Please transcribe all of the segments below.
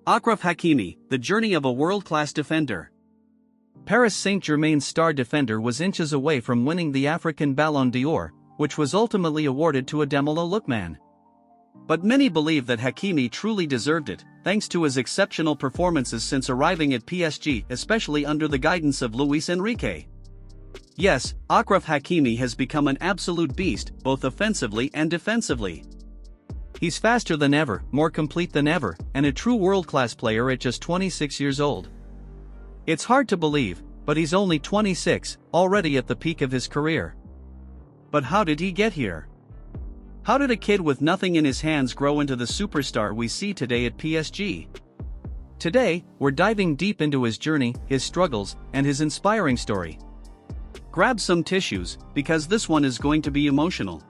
Achraf Hakimi, the journey of a world-class defender. Paris Saint-Germain's star defender was inches away from winning the African Ballon d'Or, which was ultimately awarded to Ademola Lookman. But many believe that Hakimi truly deserved it, thanks to his exceptional performances since arriving at PSG, especially under the guidance of Luis Enrique. Yes, Achraf Hakimi has become an absolute beast, both offensively and defensively. He's faster than ever, more complete than ever, and a true world-class player at just 26 years old. It's hard to believe, but he's only 26, already at the peak of his career. But how did he get here? How did a kid with nothing in his hands grow into the superstar we see today at PSG? Today, we're diving deep into his journey, his struggles, and his inspiring story. Grab some tissues, because this one is going to be emotional.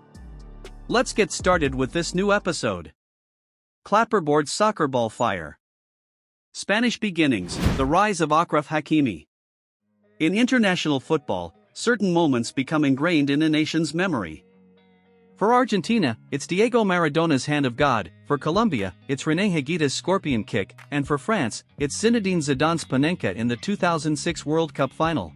Let's get started with this new episode. Clapperboard soccer ball fire. Spanish beginnings, the rise of Achraf Hakimi. In international football, certain moments become ingrained in a nation's memory. For Argentina, it's Diego Maradona's hand of God, for Colombia, it's René Higuita's scorpion kick, and for France, it's Zinedine Zidane's Panenka in the 2006 World Cup final.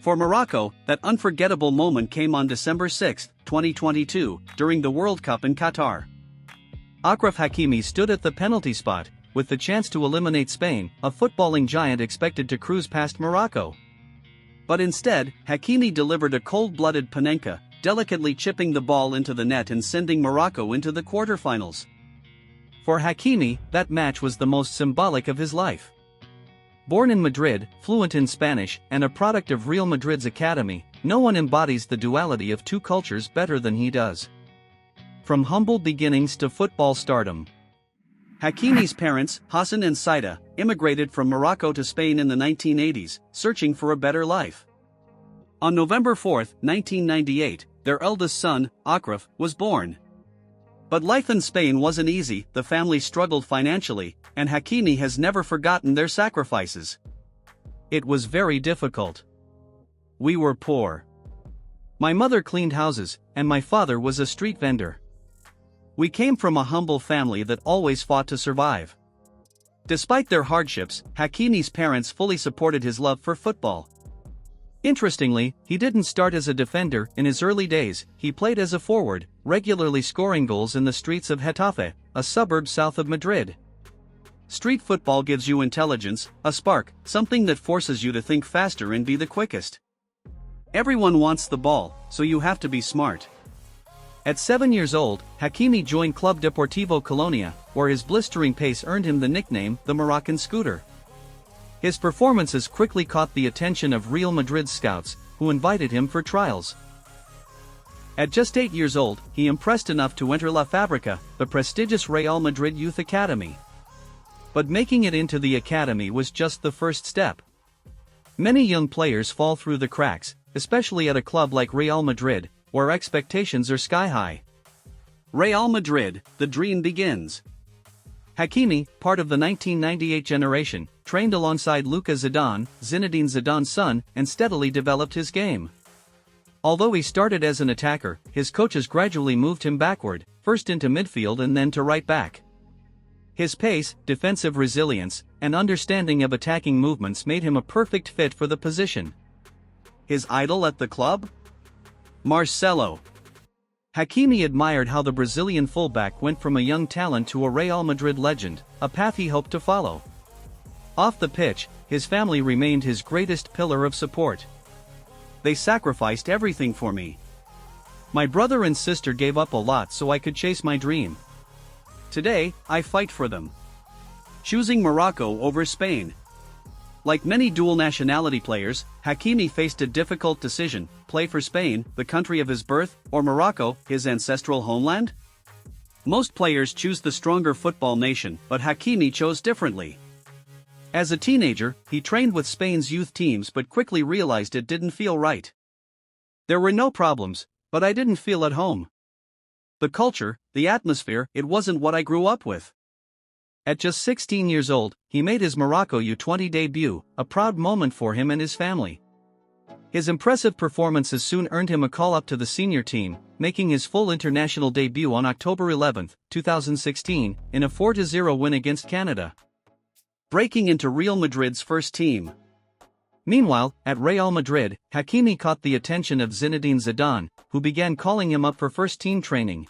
For Morocco, that unforgettable moment came on December 6, 2022, during the World Cup in Qatar. Achraf Hakimi stood at the penalty spot, with the chance to eliminate Spain, a footballing giant expected to cruise past Morocco. But instead, Hakimi delivered a cold-blooded Panenka, delicately chipping the ball into the net and sending Morocco into the quarterfinals. For Hakimi, that match was the most symbolic of his life. Born in Madrid, fluent in Spanish, and a product of Real Madrid's academy, no one embodies the duality of two cultures better than he does. From humble beginnings to football stardom. Hakimi's parents, Hassan and Saida, immigrated from Morocco to Spain in the 1980s, searching for a better life. On November 4, 1998, their eldest son, Achraf, was born. But life in Spain wasn't easy, the family struggled financially, and Hakimi has never forgotten their sacrifices. It was very difficult. We were poor. My mother cleaned houses, and my father was a street vendor. We came from a humble family that always fought to survive. Despite their hardships, Hakimi's parents fully supported his love for football. Interestingly, he didn't start as a defender. In his early days, he played as a forward, regularly scoring goals in the streets of Getafe, a suburb south of Madrid. Street football gives you intelligence, a spark, something that forces you to think faster and be the quickest. Everyone wants the ball, so you have to be smart. At 7 years old, Hakimi joined Club Deportivo Colonia, where his blistering pace earned him the nickname, the Moroccan Scooter. His performances quickly caught the attention of Real Madrid's scouts, who invited him for trials. At just 8 years old, he impressed enough to enter La Fábrica, the prestigious Real Madrid youth academy. But making it into the academy was just the first step. Many young players fall through the cracks, especially at a club like Real Madrid, where expectations are sky-high. Real Madrid, the dream begins. Hakimi, part of the 1998 generation, trained alongside Luka Zidane, Zinedine Zidane's son, and steadily developed his game. Although he started as an attacker, his coaches gradually moved him backward, first into midfield and then to right back. His pace, defensive resilience, and understanding of attacking movements made him a perfect fit for the position. His idol at the club? Marcelo. Hakimi admired how the Brazilian fullback went from a young talent to a Real Madrid legend, a path he hoped to follow. Off the pitch, his family remained his greatest pillar of support. They sacrificed everything for me. My brother and sister gave up a lot so I could chase my dream. Today, I fight for them. Choosing Morocco over Spain. Like many dual nationality players, Hakimi faced a difficult decision: play for Spain, the country of his birth, or Morocco, his ancestral homeland? Most players choose the stronger football nation, but Hakimi chose differently. As a teenager, he trained with Spain's youth teams but quickly realized it didn't feel right. There were no problems, but I didn't feel at home. The culture, the atmosphere, it wasn't what I grew up with. At just 16 years old, he made his Morocco U20 debut, a proud moment for him and his family. His impressive performances soon earned him a call-up to the senior team, making his full international debut on October 11, 2016, in a 4-0 win against Canada. breaking into Real Madrid's first team. Meanwhile, at Real Madrid, Hakimi caught the attention of Zinedine Zidane, who began calling him up for first-team training.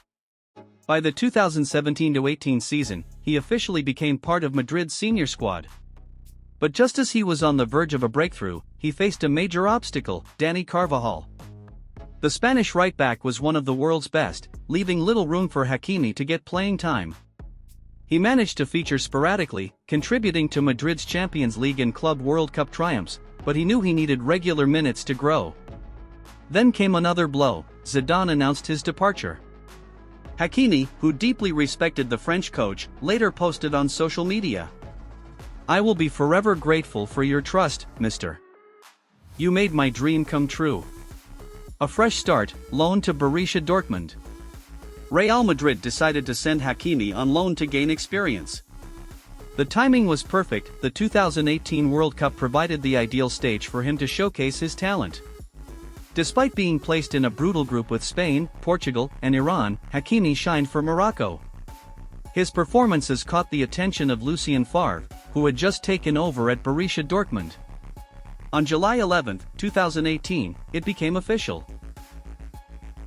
By the 2017-18 season, he officially became part of Madrid's senior squad. But just as he was on the verge of a breakthrough, he faced a major obstacle: Dani Carvajal. The Spanish right-back was one of the world's best, leaving little room for Hakimi to get playing time. He managed to feature sporadically, contributing to Madrid's Champions League and Club World Cup triumphs, but he knew he needed regular minutes to grow. Then came another blow: Zidane announced his departure. Hakimi, who deeply respected the French coach, later posted on social media, "I will be forever grateful for your trust, Mr. You made my dream come true." A fresh start, loan to Borussia Dortmund. Real Madrid decided to send Hakimi on loan to gain experience. The timing was perfect. The 2018 World Cup provided the ideal stage for him to showcase his talent. Despite being placed in a brutal group with Spain, Portugal, and Iran, Hakimi shined for Morocco. His performances caught the attention of Lucien Favre, who had just taken over at Borussia Dortmund. On July 11, 2018, it became official.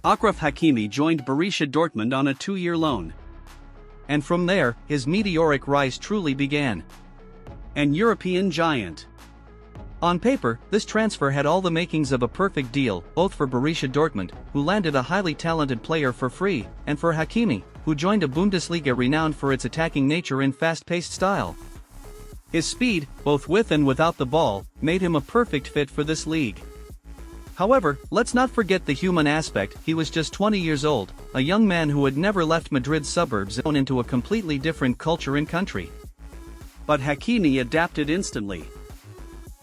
Achraf Hakimi joined Borussia Dortmund on a 2-year loan. And from there, his meteoric rise truly began. An European giant. On paper, this transfer had all the makings of a perfect deal, both for Borussia Dortmund, who landed a highly talented player for free, and for Hakimi, who joined a Bundesliga renowned for its attacking nature and fast-paced style. His speed, both with and without the ball, made him a perfect fit for this league. However, let's not forget the human aspect. He was just 20 years old, a young man who had never left Madrid's suburbs and into a completely different culture and country. But Hakimi adapted instantly.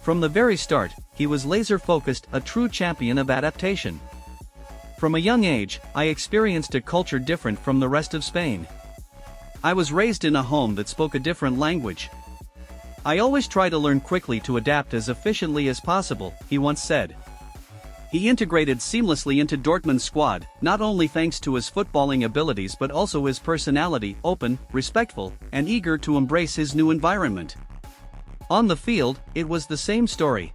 From the very start, he was laser-focused, a true champion of adaptation. From a young age, I experienced a culture different from the rest of Spain. I was raised in a home that spoke a different language. I always try to learn quickly to adapt as efficiently as possible, he once said. He integrated seamlessly into Dortmund's squad, not only thanks to his footballing abilities but also his personality: open, respectful, and eager to embrace his new environment. On the field, it was the same story.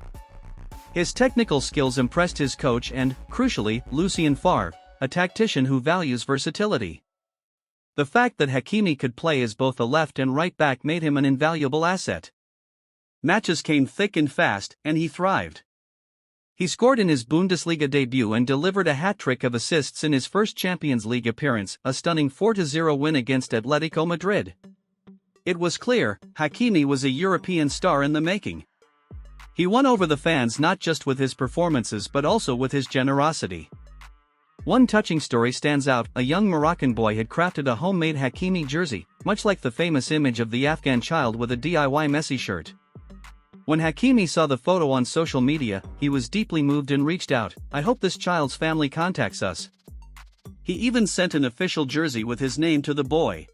His technical skills impressed his coach and, crucially, Lucien Favre, a tactician who values versatility. The fact that Hakimi could play as both a left and right back made him an invaluable asset. Matches came thick and fast, and he thrived. He scored in his Bundesliga debut and delivered a hat-trick of assists in his first Champions League appearance, a stunning 4-0 win against Atletico Madrid. It was clear, Hakimi was a European star in the making. He won over the fans not just with his performances but also with his generosity. One touching story stands out: a young Moroccan boy had crafted a homemade Hakimi jersey, much like the famous image of the Afghan child with a DIY Messi shirt. When Hakimi saw the photo on social media, he was deeply moved and reached out. "I hope this child's family contacts us." He even sent an official jersey with his name to the boy.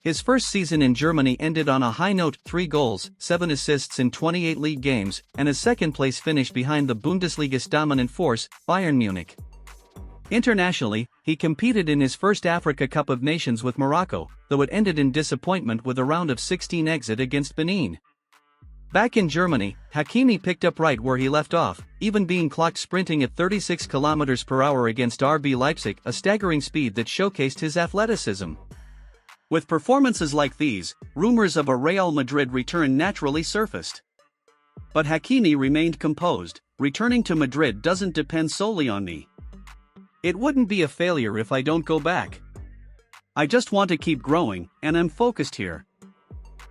His first season in Germany ended on a high note: 3 goals, 7 assists in 28 league games, and a second-place finish behind the Bundesliga's dominant force, Bayern Munich. Internationally, he competed in his first Africa Cup of Nations with Morocco, though it ended in disappointment with a round of 16 exit against Benin. Back in Germany, Hakimi picked up right where he left off, even being clocked sprinting at 36 km/h against RB Leipzig, a staggering speed that showcased his athleticism. With performances like these, rumors of a Real Madrid return naturally surfaced. But Hakimi remained composed. "Returning to Madrid doesn't depend solely on me. It wouldn't be a failure if I don't go back. I just want to keep growing, and I'm focused here.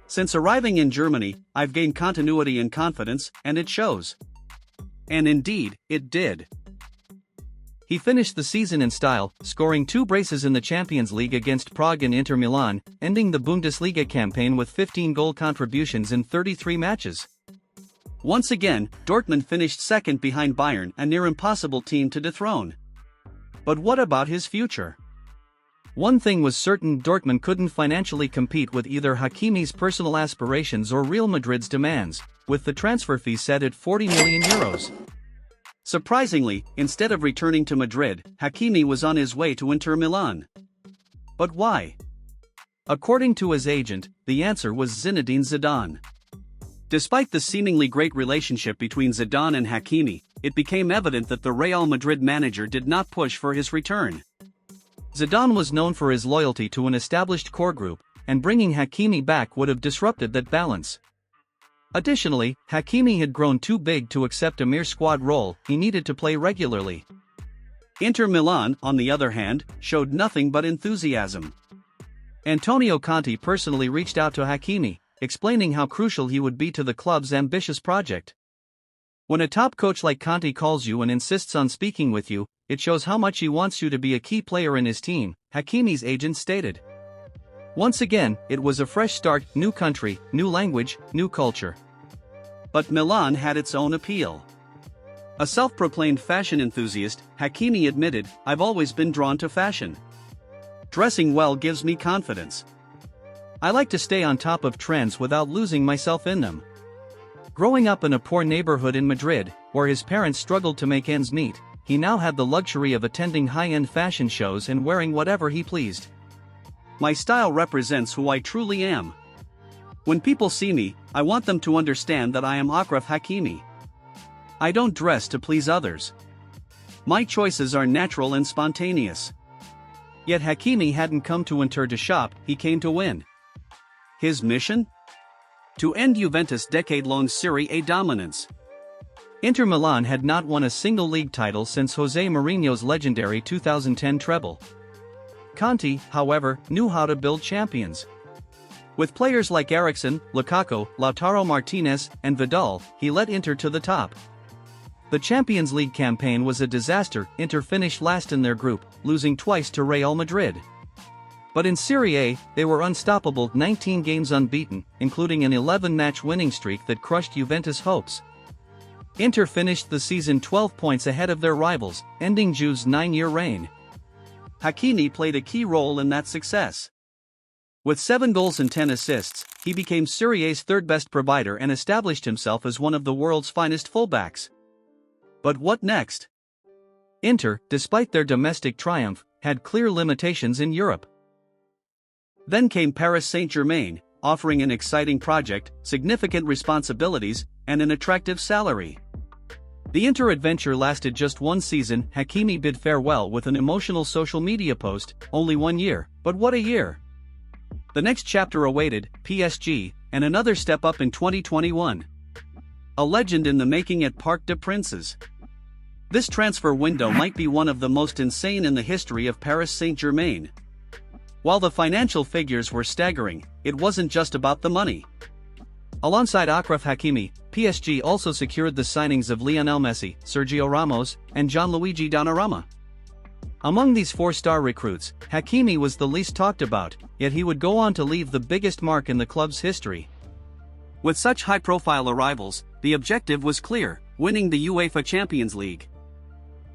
Since arriving in Germany, I've gained continuity and confidence, and it shows." And indeed, it did. He finished the season in style, scoring 2 braces in the Champions League against Prague and Inter Milan, ending the Bundesliga campaign with 15 goal contributions in 33 matches. Once again, Dortmund finished second behind Bayern, a near impossible team to dethrone. But what about his future? One thing was certain: Dortmund couldn't financially compete with either Hakimi's personal aspirations or Real Madrid's demands, with the transfer fee set at €40 million. Surprisingly, instead of returning to Madrid, Hakimi was on his way to Inter Milan. But why? According to his agent, the answer was Zinedine Zidane. Despite the seemingly great relationship between Zidane and Hakimi, it became evident that the Real Madrid manager did not push for his return. Zidane was known for his loyalty to an established core group, and bringing Hakimi back would have disrupted that balance. Additionally, Hakimi had grown too big to accept a mere squad role, he needed to play regularly. Inter Milan, on the other hand, showed nothing but enthusiasm. Antonio Conte personally reached out to Hakimi, explaining how crucial he would be to the club's ambitious project. When a top coach like Conte calls you and insists on speaking with you, it shows how much he wants you to be a key player in his team, Hakimi's agent stated. Once again, it was a fresh start, new country, new language, new culture. But Milan had its own appeal. A self-proclaimed fashion enthusiast, Hakimi admitted, "I've always been drawn to fashion. Dressing well gives me confidence. I like to stay on top of trends without losing myself in them." Growing up in a poor neighborhood in Madrid, where his parents struggled to make ends meet, he now had the luxury of attending high-end fashion shows and wearing whatever he pleased. "My style represents who I truly am. When people see me, I want them to understand that I am Achraf Hakimi. I don't dress to please others. My choices are natural and spontaneous." Yet Hakimi hadn't come to Inter to shop, he came to win. His mission? To end Juventus' decade-long Serie A dominance. Inter Milan had not won a single league title since Jose Mourinho's legendary 2010 treble. Conte, however, knew how to build champions. With players like Eriksen, Lukaku, Lautaro Martinez, and Vidal, he led Inter to the top. The Champions League campaign was a disaster. Inter finished last in their group, losing twice to Real Madrid. But in Serie A, they were unstoppable, 19 games unbeaten, including an 11-match winning streak that crushed Juventus' hopes. Inter finished the season 12 points ahead of their rivals, ending Juve's 9-year reign. Hakimi played a key role in that success. With 7 goals and 10 assists, he became Serie A's third-best provider and established himself as one of the world's finest fullbacks. But what next? Inter, despite their domestic triumph, had clear limitations in Europe. Then came Paris Saint-Germain, offering an exciting project, significant responsibilities, and an attractive salary. The Inter adventure lasted just one season. Hakimi bid farewell with an emotional social media post, only 1 year, but what a year! The next chapter awaited, PSG, and another step up in 2021. A legend in the making at Parc des Princes. This transfer window might be one of the most insane in the history of Paris Saint-Germain. While the financial figures were staggering, it wasn't just about the money. Alongside Achraf Hakimi, PSG also secured the signings of Lionel Messi, Sergio Ramos, and Gianluigi Donnarumma. Among these 4-star recruits, Hakimi was the least talked about, yet he would go on to leave the biggest mark in the club's history. With such high-profile arrivals, the objective was clear: winning the UEFA Champions League.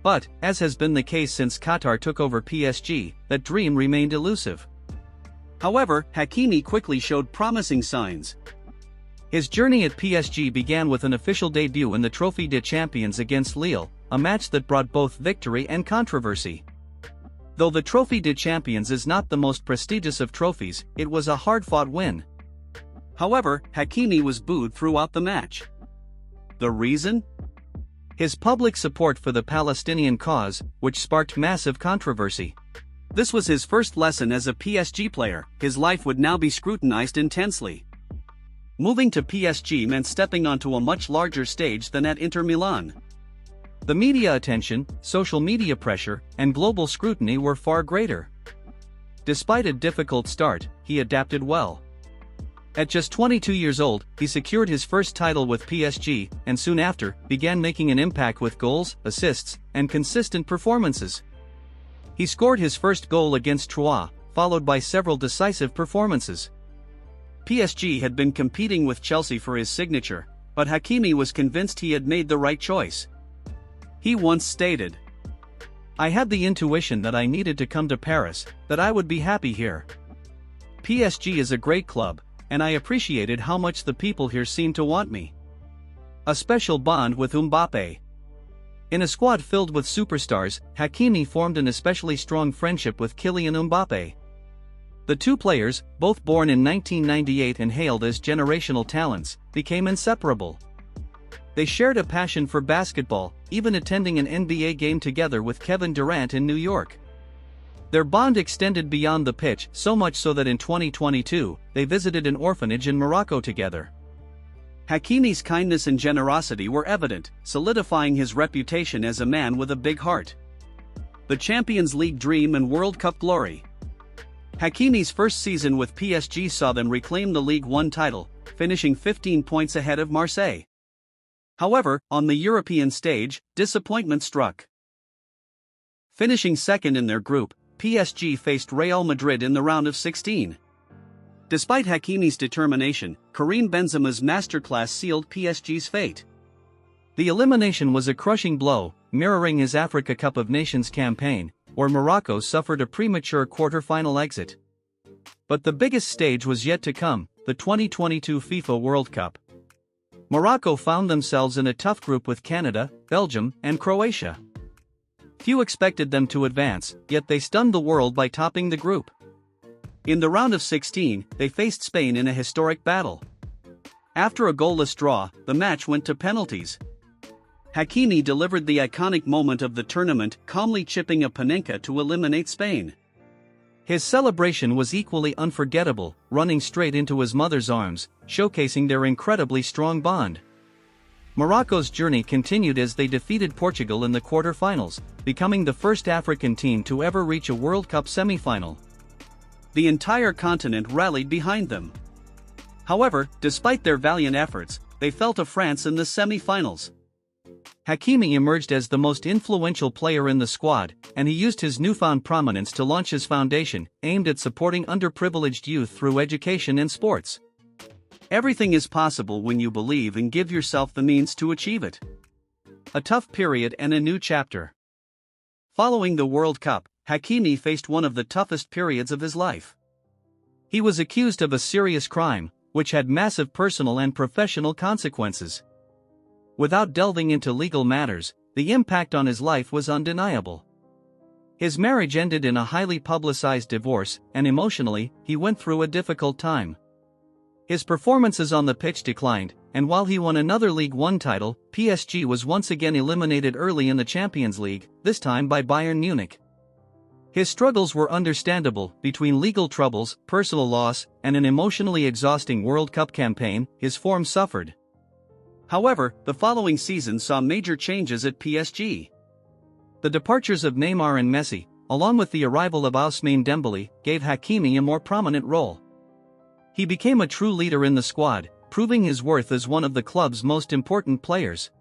But, as has been the case since Qatar took over PSG, that dream remained elusive. However, Hakimi quickly showed promising signs. His journey at PSG began with an official debut in the Trophée des Champions against Lille, a match that brought both victory and controversy. Though the Trophée des Champions is not the most prestigious of trophies, it was a hard-fought win. However, Hakimi was booed throughout the match. The reason? His public support for the Palestinian cause, which sparked massive controversy. This was his first lesson as a PSG player. His life would now be scrutinized intensely. Moving to PSG meant stepping onto a much larger stage than at Inter Milan. The media attention, social media pressure, and global scrutiny were far greater. Despite a difficult start, he adapted well. At just 22 years old, he secured his first title with PSG, and soon after, began making an impact with goals, assists, and consistent performances. He scored his first goal against Troyes, followed by several decisive performances. PSG had been competing with Chelsea for his signature, but Hakimi was convinced he had made the right choice. He once stated, "I had the intuition that I needed to come to Paris, that I would be happy here. PSG is a great club, and I appreciated how much the people here seemed to want me." A special bond with Mbappé. In a squad filled with superstars, Hakimi formed an especially strong friendship with Kylian Mbappé. The two players, both born in 1998 and hailed as generational talents, became inseparable. They shared a passion for basketball, even attending an NBA game together with Kevin Durant in New York. Their bond extended beyond the pitch, so much so that in 2022, they visited an orphanage in Morocco together. Hakimi's kindness and generosity were evident, solidifying his reputation as a man with a big heart. The Champions League dream and World Cup glory. Hakimi's first season with PSG saw them reclaim the Ligue 1 title, finishing 15 points ahead of Marseille. However, on the European stage, disappointment struck. Finishing second in their group, PSG faced Real Madrid in the round of 16. Despite Hakimi's determination, Karim Benzema's masterclass sealed PSG's fate. The elimination was a crushing blow, mirroring his Africa Cup of Nations campaign, where Morocco suffered a premature quarter-final exit. But the biggest stage was yet to come, the 2022 FIFA World Cup. Morocco found themselves in a tough group with Canada, Belgium, and Croatia. Few expected them to advance, yet they stunned the world by topping the group. In the round of 16, they faced Spain in a historic battle. After a goalless draw, the match went to penalties. Hakimi delivered the iconic moment of the tournament, calmly chipping a Panenka to eliminate Spain. His celebration was equally unforgettable, running straight into his mother's arms, showcasing their incredibly strong bond. Morocco's journey continued as they defeated Portugal in the quarter-finals, becoming the first African team to ever reach a World Cup semi-final. The entire continent rallied behind them. However, despite their valiant efforts, they fell to France in the semi-finals. Hakimi emerged as the most influential player in the squad, and he used his newfound prominence to launch his foundation, aimed at supporting underprivileged youth through education and sports. Everything is possible when you believe and give yourself the means to achieve it. A tough period and a new chapter. Following the World Cup, Hakimi faced one of the toughest periods of his life. He was accused of a serious crime, which had massive personal and professional consequences. Without delving into legal matters, the impact on his life was undeniable. His marriage ended in a highly publicized divorce, and emotionally, he went through a difficult time. His performances on the pitch declined, and while he won another Ligue 1 title, PSG was once again eliminated early in the Champions League, this time by Bayern Munich. His struggles were understandable. Between legal troubles, personal loss, and an emotionally exhausting World Cup campaign, his form suffered. However, the following season saw major changes at PSG. The departures of Neymar and Messi, along with the arrival of Ousmane Dembélé, gave Hakimi a more prominent role. He became a true leader in the squad, proving his worth as one of the club's most important players.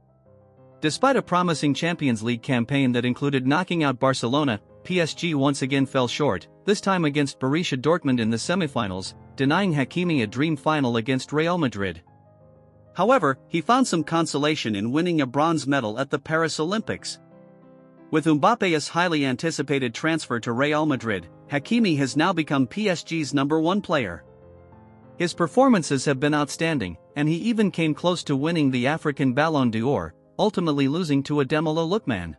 Despite a promising Champions League campaign that included knocking out Barcelona, PSG once again fell short, this time against Borussia Dortmund in the semifinals, denying Hakimi a dream final against Real Madrid. However, he found some consolation in winning a bronze medal at the Paris Olympics. With Mbappé's highly anticipated transfer to Real Madrid, Hakimi has now become PSG's #1 player. His performances have been outstanding, and he even came close to winning the African Ballon d'Or, ultimately losing to Ademola Lookman.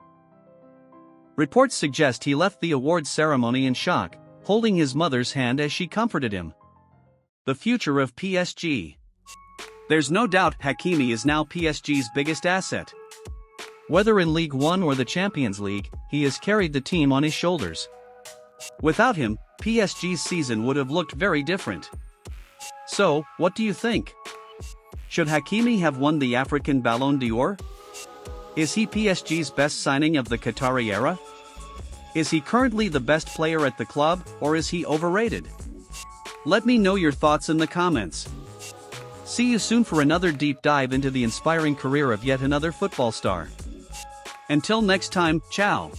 Reports suggest he left the awards ceremony in shock, holding his mother's hand as she comforted him. The future of PSG. There's no doubt Hakimi is now PSG's biggest asset. Whether in Ligue 1 or the Champions League, he has carried the team on his shoulders. Without him, PSG's season would have looked very different. So, what do you think? Should Hakimi have won the African Ballon d'Or? Is he PSG's best signing of the Qatari era? Is he currently the best player at the club, or is he overrated? Let me know your thoughts in the comments. See you soon for another deep dive into the inspiring career of yet another football star. Until next time, ciao.